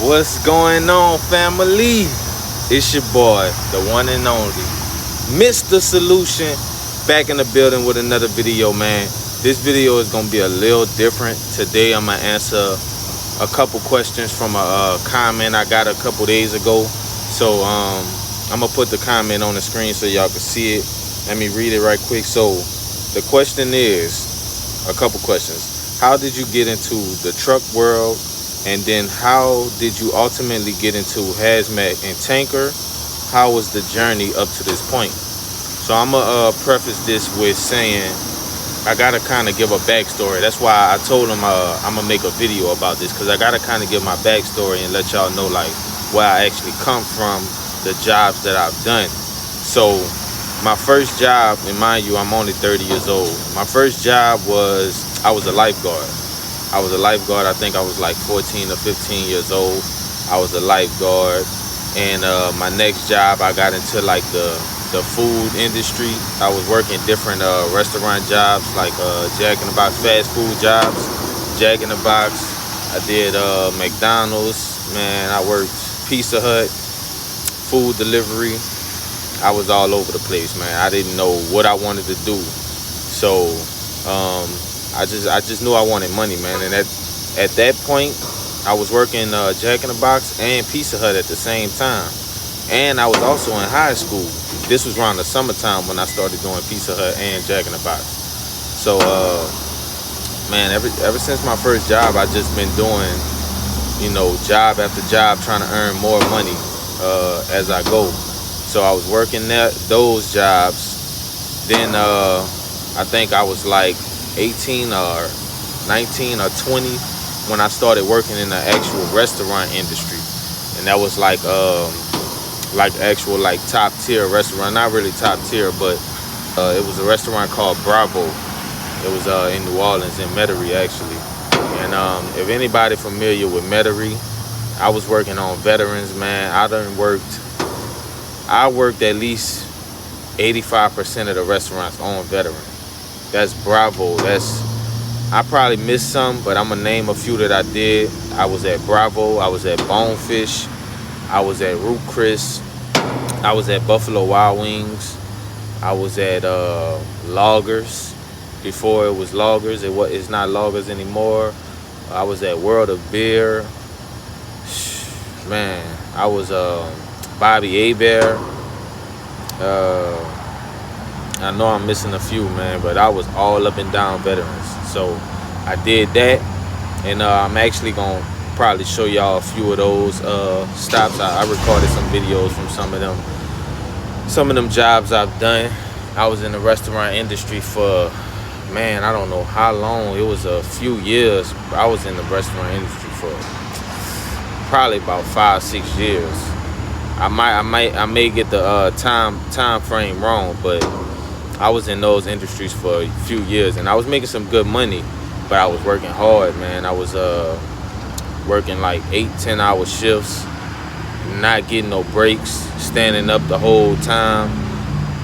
What's going on, family? It's your boy, the one and only Mr. Solution, back in the building with another video, man. This video is gonna be a little different. Today I'm gonna answer a couple questions from a comment I got a couple days ago. So I'm gonna put the comment on the screen so y'all can see it. Let me read it right quick. So the question is, a couple questions. How did you get into the truck world? And then how did you ultimately get into hazmat and tanker? How was the journey up to this point? So I'm gonna preface this with saying I gotta kind of give a backstory. That's why I told him I'm gonna make a video about this, because I gotta kind of give my backstory and let y'all know like where I actually come from, the jobs that I've done. So my first job, and mind you, I'm only 30 years old. My first job was, I was a lifeguard. I was a lifeguard. I think I was like 14 or 15 years old. I was a lifeguard. And my next job, I got into like the food industry. I was working different restaurant jobs, like Jack in the Box fast food jobs. Jack in the Box. I did McDonald's. Man, I worked Pizza Hut, food delivery. I was all over the place, man. I didn't know what I wanted to do. So I just knew I wanted money, man. And at that point, I was working Jack in the Box and Pizza Hut at the same time. And I was also in high school. This was around the summertime when I started doing Pizza Hut and Jack in the Box. So, man, ever since my first job, I just been doing, job after job, trying to earn more money as I go. So I was working those jobs. Then I think I was like 18 or 19 or 20 when I started working in the actual restaurant industry. And that was like actual like top tier restaurant. Not really top tier, but it was a restaurant called Bravo. It was in New Orleans, in Metairie actually. And if anybody familiar with Metairie, I was working on veterans, man. I worked at least 85% of the restaurants on veterans. That's Bravo. I probably missed some, but I'm gonna name a few that I did. I was at Bravo. I was at Bonefish. I was at Root Chris. I was at Buffalo Wild Wings. I was at Loggers. Before it was Loggers, it's not Loggers anymore. I was at World of Beer. Man, I was Bobby Abear. I know I'm missing a few, man, but I was all up and down veterans. So I did that, and I'm actually gonna probably show y'all a few of those stops. I recorded some videos from some of them jobs I've done. I was in the restaurant industry for, man, I don't know how long. It was a few years. I was in the restaurant industry for probably about 5-6 years. I may get the time frame wrong, but I was in those industries for a few years, and I was making some good money, but I was working hard, man. I was working like 8-10 hour shifts, not getting no breaks, standing up the whole time.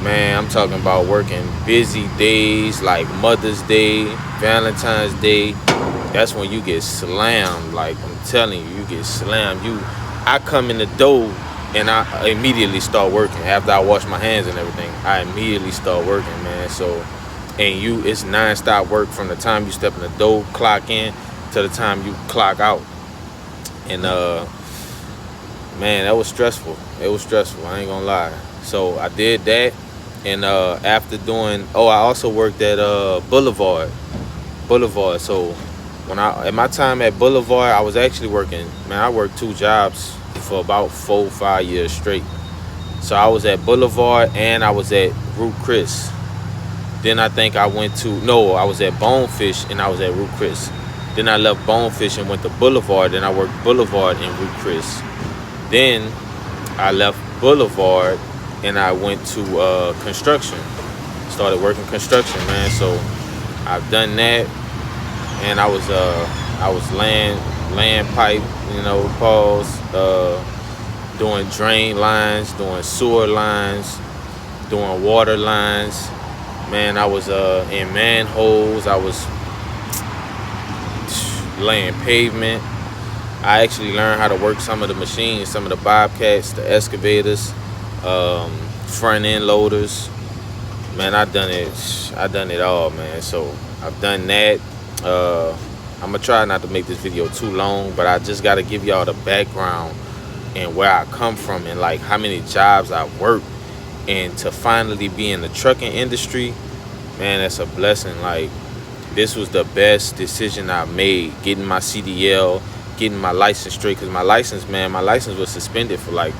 Man, I'm talking about working busy days like Mother's Day, Valentine's Day. That's when you get slammed. Like, I'm telling you, you get slammed. I come in the door and I immediately start working. After I wash my hands and everything, I immediately start working, man. So, and it's non-stop work from the time you step in the door, clock in, to the time you clock out. And man, that was stressful. It was stressful, I ain't gonna lie. So I did that, and after doing, I also worked at Boulevard. So at my time at Boulevard, I was actually working, man, I worked 2 jobs for about 4 or 5 years straight. So I was at Boulevard and I was at Root Chris. Then I think I was at Bonefish and I was at Root Chris. Then I left Bonefish and went to Boulevard. Then I worked Boulevard and Root Chris. Then I left Boulevard and I went to construction. Started working construction, man. So I've done that, and I was laying pipe, doing drain lines, doing sewer lines, doing water lines. Man, I was in manholes. I was laying pavement. I actually learned how to work some of the machines, some of the bobcats, the excavators, front end loaders. Man, I done it all, man. So I've done that. I'm gonna try not to make this video too long, but I just gotta give y'all the background and where I come from and like how many jobs I worked, and to finally be in the trucking industry, man, that's a blessing. Like, this was the best decision I made, getting my CDL, getting my license straight. Because my license, man, my license was suspended for like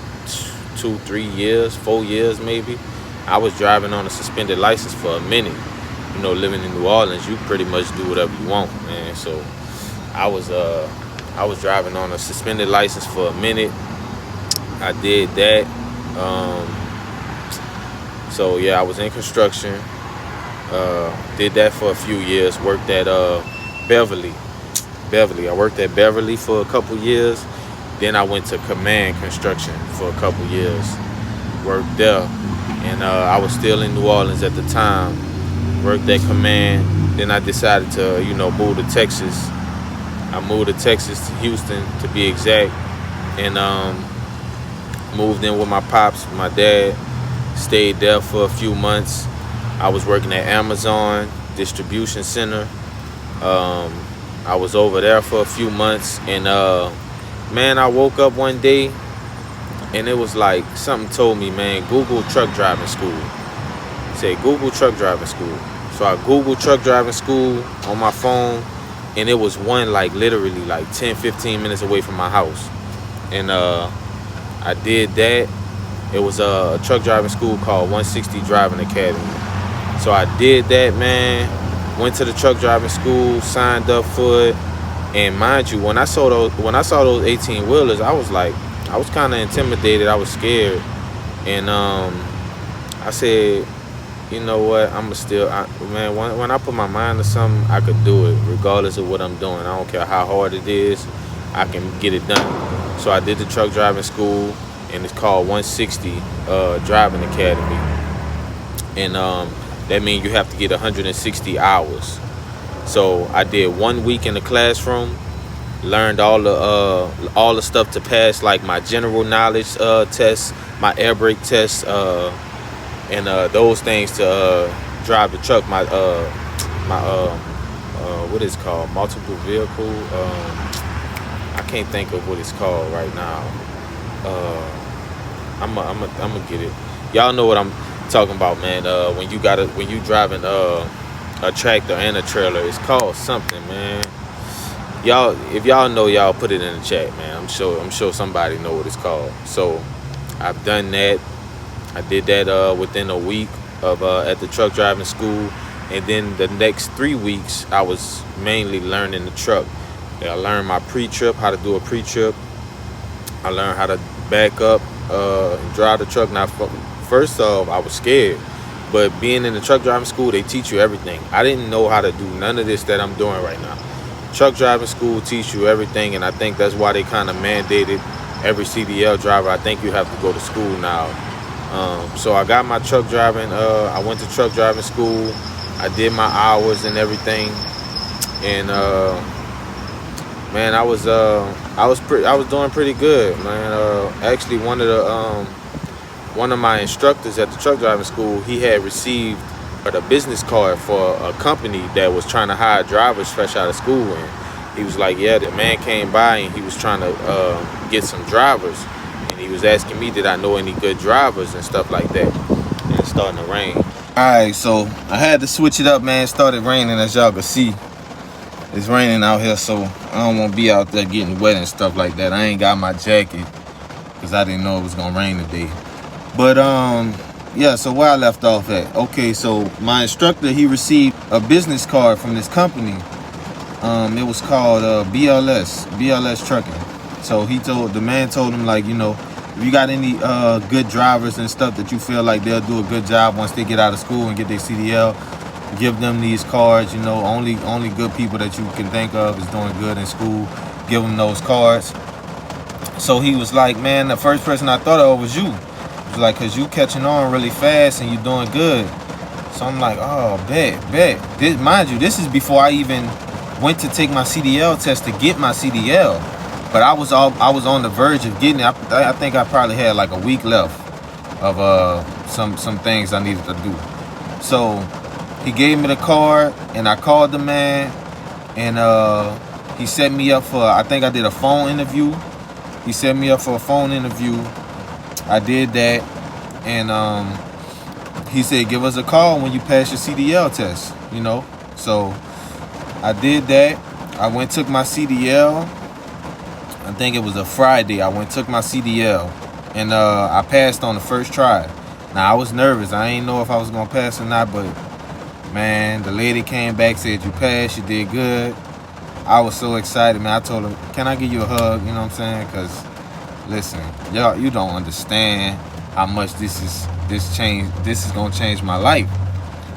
2, 3 years, 4 years maybe. I was driving on a suspended license for a minute. You know, living in New Orleans, you pretty much do whatever you want, man. So I was driving on a suspended license for a minute. I did that. So yeah, I was in construction. Did that for a few years. Worked at Beverly. I worked at Beverly for a couple years. Then I went to Command Construction for a couple years. Worked there, and I was still in New Orleans at the time. Worked at Command. Then I decided to, you know, move to Texas. I moved to Texas, to Houston to be exact, and moved in with my pops, my dad. Stayed there for a few months. I was working at Amazon distribution center. I was over there for a few months, and man, I woke up one day and it was like something told me, man, Google truck driving school. Say Google truck driving school. So I Googled truck driving school on my phone, and it was one like literally like 10-15 minutes away from my house. And I did that. It was a truck driving school called 160 Driving Academy. So I did that, man. Went to the truck driving school, signed up for it, and mind you, when I saw those 18-wheelers, I was kind of intimidated. I was scared, and I said, you know what? Man, when I put my mind to something, I could do it regardless of what I'm doing. I don't care how hard it is. I can get it done. So I did the truck driving school, and it's called 160 Driving Academy, and that means you have to get 160 hours. So I did 1 week in the classroom, learned all the stuff to pass, like my general knowledge test, my air brake test, and those things to drive the truck. My what is it called? Multiple vehicle. I can't think of what it's called right now. I'm gonna get it. Y'all know what I'm talking about, man. When you driving a tractor and a trailer, it's called something, man. Y'all, if y'all know, y'all put it in the chat, man. I'm sure somebody know what it's called. So I've done that. I did that within a week of at the truck driving school, and then the next 3 weeks I was mainly learning the truck. I learned my pre-trip, how to do a pre-trip. I learned how to back up and drive the truck. Now, first off, I was scared, but being in the truck driving school, they teach you everything. I didn't know how to do none of this that I'm doing right now. Truck driving school teach you everything, and I think that's why they kind of mandated every CDL driver. I think you have to go to school now. So I got my truck driving. I went to truck driving school. I did my hours and everything, and man, I was doing pretty good, man. Actually, one of my instructors at the truck driving school, he had received a business card for a company that was trying to hire drivers fresh out of school, and he was like, yeah, the man came by and he was trying to get some drivers, and he was asking me, did I know any good drivers and stuff like that. And it's starting to rain. Alright, so I had to switch it up, man. It started raining, as y'all can see. It's raining out here, so I don't want to be out there getting wet and stuff like that. I ain't got my jacket because I didn't know it was gonna rain today. But yeah, so where I left off at. Okay, so my instructor, he received a business card from this company. It was called BLS Trucking. So the man told him, like, you know, if you got any good drivers and stuff that you feel like they'll do a good job once they get out of school and get their CDL, give them these cards. You know, only good people that you can think of is doing good in school, give them those cards. So he was like, man, the first person I thought of was you. He was like, cause you catching on really fast and you doing good. So I'm like, oh, bet. Mind you, this is before I even went to take my CDL test to get my CDL. But I was on the verge of getting it. I think I probably had like a week left of some things I needed to do. So he gave me the card, and I called the man, and he set me up for, I think I did a phone interview. He set me up for a phone interview. I did that, and he said, give us a call when you pass your CDL test, you know. So I did that. I went took my CDL. I think it was a Friday. I went took my CDL, and I passed on the first try. Now I was nervous. I ain't know if I was gonna pass or not, but man, the lady came back, said you passed, you did good. I was so excited, man. I told her, can I give you a hug? You know what I'm saying? Because listen, y'all, you don't understand how much this is gonna change my life.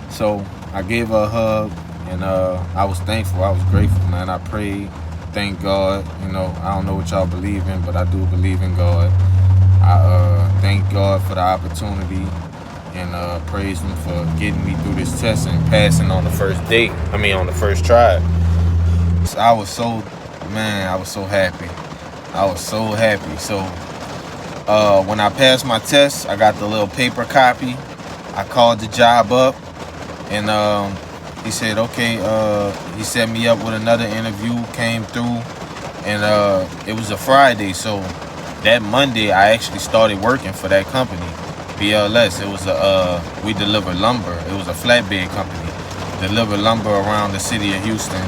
So I gave her a hug, and I was thankful. I was grateful, man. I prayed, thank God. You know, I don't know what y'all believe in, but I do believe in God. I thank God for the opportunity, and praise Him for getting me through this test and passing on the first on the first try. So I was so happy. I was so happy. So when I passed my test, I got the little paper copy. I called the job up, and he said, okay, he set me up with another interview, came through, and it was a Friday. So that Monday, I actually started working for that company, BLS. It was we deliver lumber. It was a flatbed company. Deliver lumber around the city of Houston.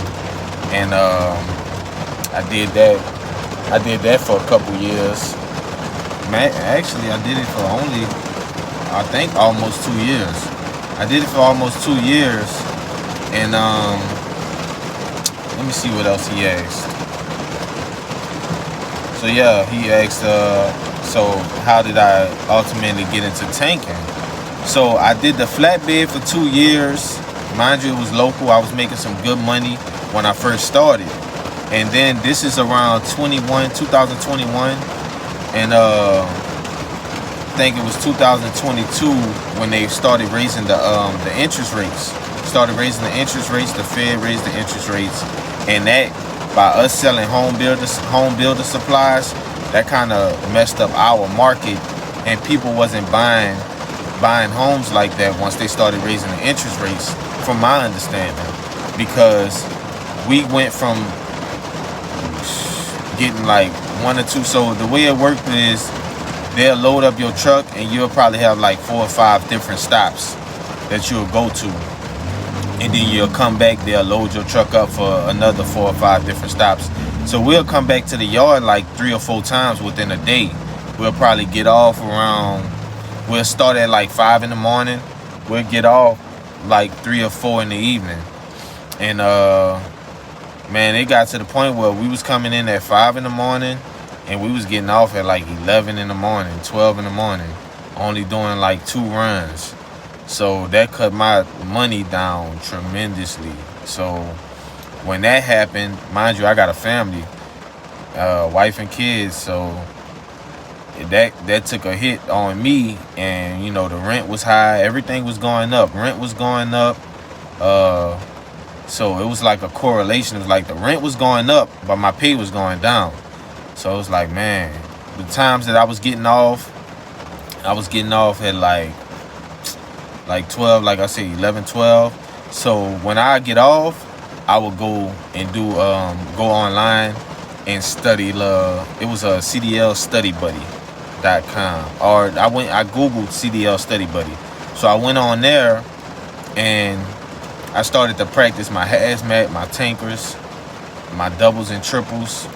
And I did that for a couple years. Man, actually, I did it for only, I think, almost 2 years. I did it for almost 2 years. And let me see what else he asked. So yeah, he asked, so how did I ultimately get into tanking? So I did the flatbed for 2 years. Mind you, it was local. I was making some good money when I first started. And then this is around 2021. And I think it was 2022 when they started raising the interest rates. Started raising the interest rates. The Fed raised the interest rates. And that, by us selling home builder supplies, that kind of messed up our market, and people wasn't buying homes like that once they started raising the interest rates, from my understanding. Because we went from getting like 1 or 2. So the way it worked is they'll load up your truck, and you'll probably have like 4 or 5 different stops that you'll go to. And then you'll come back, they'll load your truck up for another 4 or 5 different stops. So we'll come back to the yard like 3 or 4 times within a day. We'll probably get off around, we'll start at like 5 in the morning. We'll get off like 3 or 4 in the evening. And man, it got to the point where we was coming in at 5 in the morning, and we was getting off at like 11 in the morning, 12 in the morning, only doing like 2 runs. So that cut my money down tremendously. So when that happened, mind you, I got a family, wife and kids, so that took a hit on me. And you know, the rent was high, everything was going up, rent was going up. So it was like a correlation. It was like the rent was going up, but my pay was going down. So it was like, man, the times that I was getting off at like 12, like I say, 11, 12. So when I get off, I would go and do go online and study. It was a CDL studybuddy.com, or I googled CDL study buddy. So I went on there, and I started to practice my hazmat, my tankers, my doubles and triples.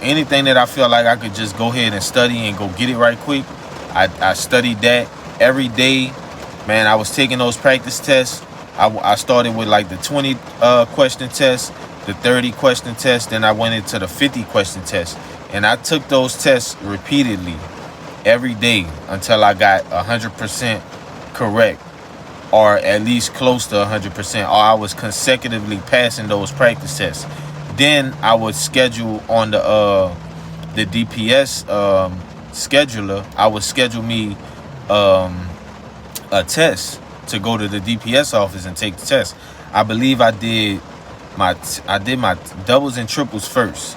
Anything that I feel like I could just go ahead and study and go get it right quick, I studied that every day. Man, I was taking those practice tests. I started with like the 20 question test, the 30 question test, then I went into the 50 question test. And I took those tests repeatedly every day until I got 100% correct, or at least close to 100%, or I was consecutively passing those practice tests. Then I would schedule on the DPS scheduler. I would schedule me a test to go to the DPS office and take the test. I believe I did my doubles and triples first.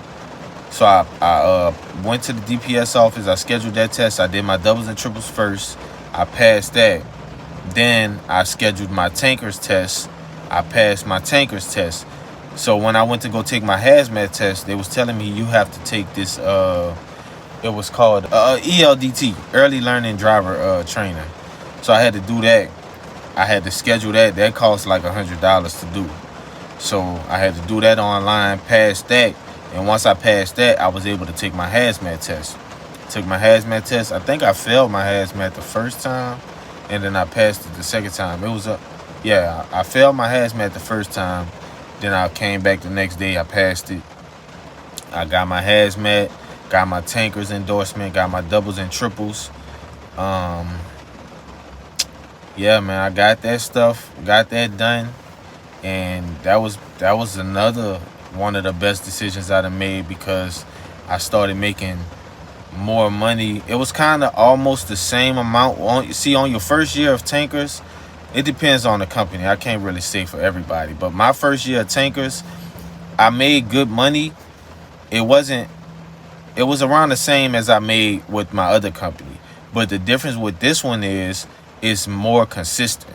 So I went to the DPS office. I scheduled that test. I did my doubles and triples first. I passed that. Then I scheduled my tankers test. I passed my tankers test. So when I went to go take my hazmat test, they was telling me you have to take this. It was called ELDT, Early Learning Driver Training. So I had to do that. I had to schedule that. That cost like $100 to do. So I had to do that online, pass that. And once I passed that, I was able to take my hazmat test. Took my hazmat test. I think I failed my hazmat the first time, and then I passed it the second time. I failed my hazmat the first time. Then I came back the next day. I passed it. I got my hazmat, got my tankers endorsement, got my doubles and triples. Yeah, man, I got that stuff, got that done, and that was another one of the best decisions I done made, because I started making more money. It was kind of almost the same amount. On your first year of tankers, it depends on the company. I can't really say for everybody, but my first year of tankers, I made good money. It was around the same as I made with my other company, but the difference with this one is it's more consistent.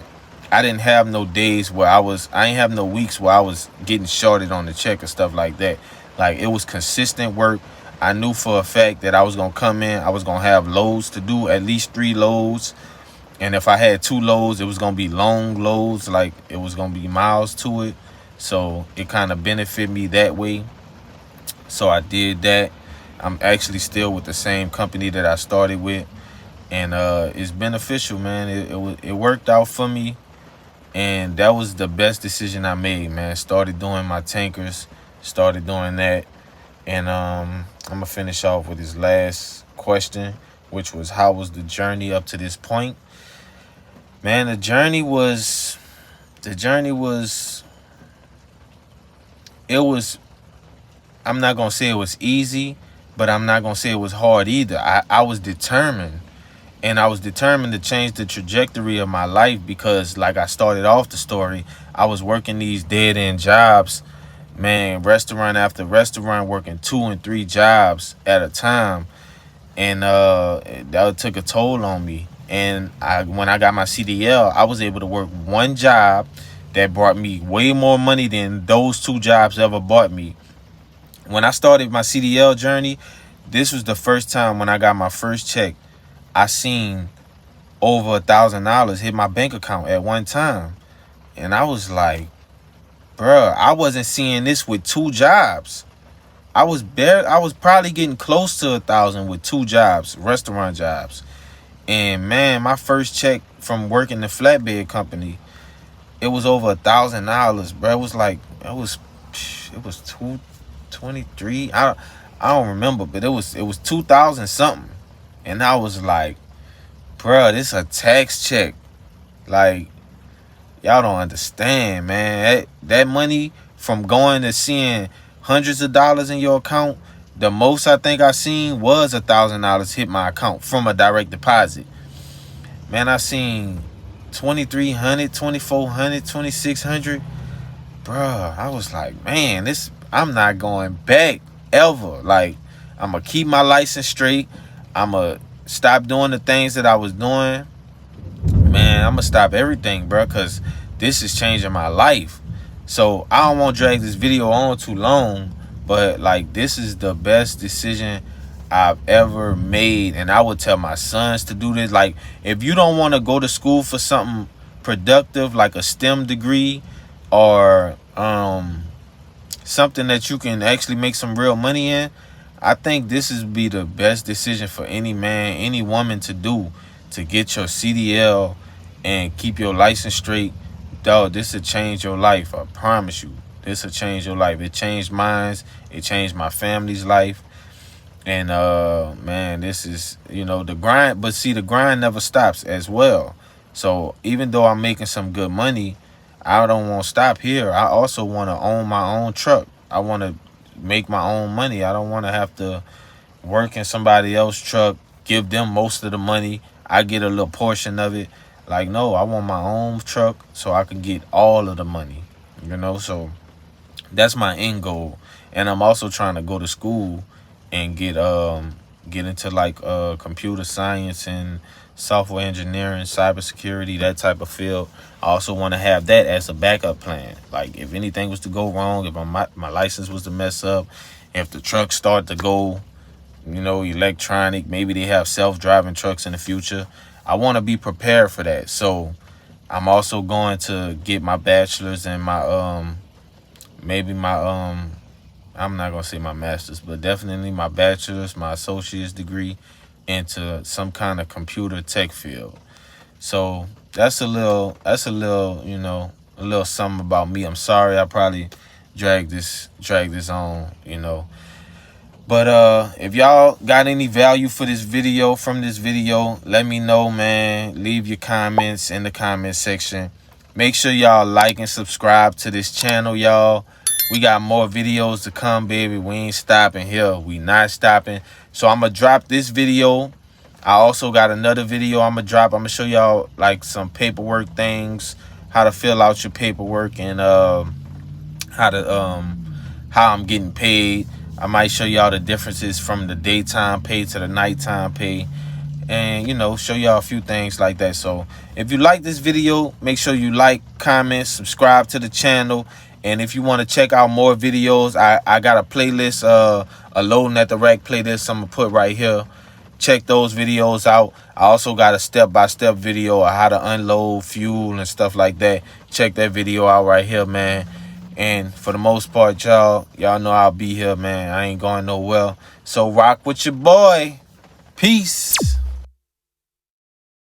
I didn't have no days where I ain't have no weeks where I was getting shorted on the check or stuff like that. Like, it was consistent work. I knew for a fact that I was gonna come in, I was gonna have loads to do, at least 3 loads. And if I had 2 loads, it was gonna be long loads, like it was gonna be miles to it. So it kind of benefited me that way. So I did that. I'm actually still with the same company that I started with, and it's beneficial, man. It worked out for me, and that was the best decision I made, man. Started doing my tankers, started doing that, and I'm gonna finish off with this last question, which was, how was the journey up to this point? Man, the journey was, I'm not gonna say it was easy, but I'm not gonna say it was hard either. I was determined, and I was determined to change the trajectory of my life, because, like I started off the story, I was working these dead-end jobs, man, restaurant after restaurant, working 2 and 3 jobs at a time, and that took a toll on me. And when I got my CDL, I was able to work one job that brought me way more money than those 2 jobs ever bought me. When I started my CDL journey, this was the first time when I got my first check, I seen over $1,000 hit my bank account at one time. And I was like, bruh, I wasn't seeing this with 2 jobs. I was probably getting close to 1,000 with 2 jobs, restaurant jobs. And man, my first check from working the flatbed company, it was over $1,000, bro. It was like, it was 223. I don't remember, but it was 2,000 something. And I was like, bro, this a tax check. Like, y'all don't understand, man. That money from going to seeing hundreds of dollars in your account, the most I think I seen was $1,000 hit my account from a direct deposit. Man, I seen 2,300, 2,400, 2,600. Bruh, I was like, man, I'm not going back ever. Like, I'm gonna keep my license straight. I'm gonna stop doing the things that I was doing. Man, I'm gonna stop everything, bro, because this is changing my life. So I don't want to drag this video on too long, but like, this is the best decision I've ever made, and I would tell my sons to do this. Like, if you don't want to go to school for something productive, like a STEM degree, or something that you can actually make some real money in, I think this is be the best decision for any man, any woman to do, to get your CDL and keep your license straight. Dog, this will change your life. I promise you, this will change your life. It changed mine. It changed my family's life. And man, this is, the grind. But see, the grind never stops as well. So even though I'm making some good money, I don't want to stop here. I also want to own my own truck. I want to make my own money. I don't want to have to work in somebody else's truck, give them most of the money, I get a little portion of it. Like, no, I want my own truck so I can get all of the money, So that's my end goal. And I'm also trying to go to school and get into like computer science and software engineering, cybersecurity, that type of field. I also want to have that as a backup plan. Like if anything was to go wrong, if my license was to mess up, if the trucks start to go, electronic, maybe they have self-driving trucks in the future. I want to be prepared for that. So I'm also going to get my bachelor's and my maybe my I'm not gonna say my master's, but definitely my bachelor's, my associate's degree into some kind of computer tech field. So that's a little, a little something about me. I'm sorry I probably dragged this on. But if y'all got any value from this video, let me know, man. Leave your comments in the comment section. Make sure y'all like and subscribe to this channel, y'all. We got more videos to come, baby. We ain't stopping here. We not stopping. So I'm going to drop this video. I also got another video I'm going to drop. I'm going to show y'all like some paperwork things, how to fill out your paperwork, and how I'm getting paid. I might show y'all the differences from the daytime pay to the nighttime pay, and show y'all a few things like that. So if you like this video, make sure you like, comment, subscribe to the channel. And if you want to check out more videos, I got a playlist, a loading at the rack playlist I'm gonna put right here. Check those videos out. I also got a step-by-step video of how to unload fuel and stuff like that. Check that video out right here, man. And for the most part, y'all know I'll be here, man. I ain't going nowhere. So rock with your boy. Peace.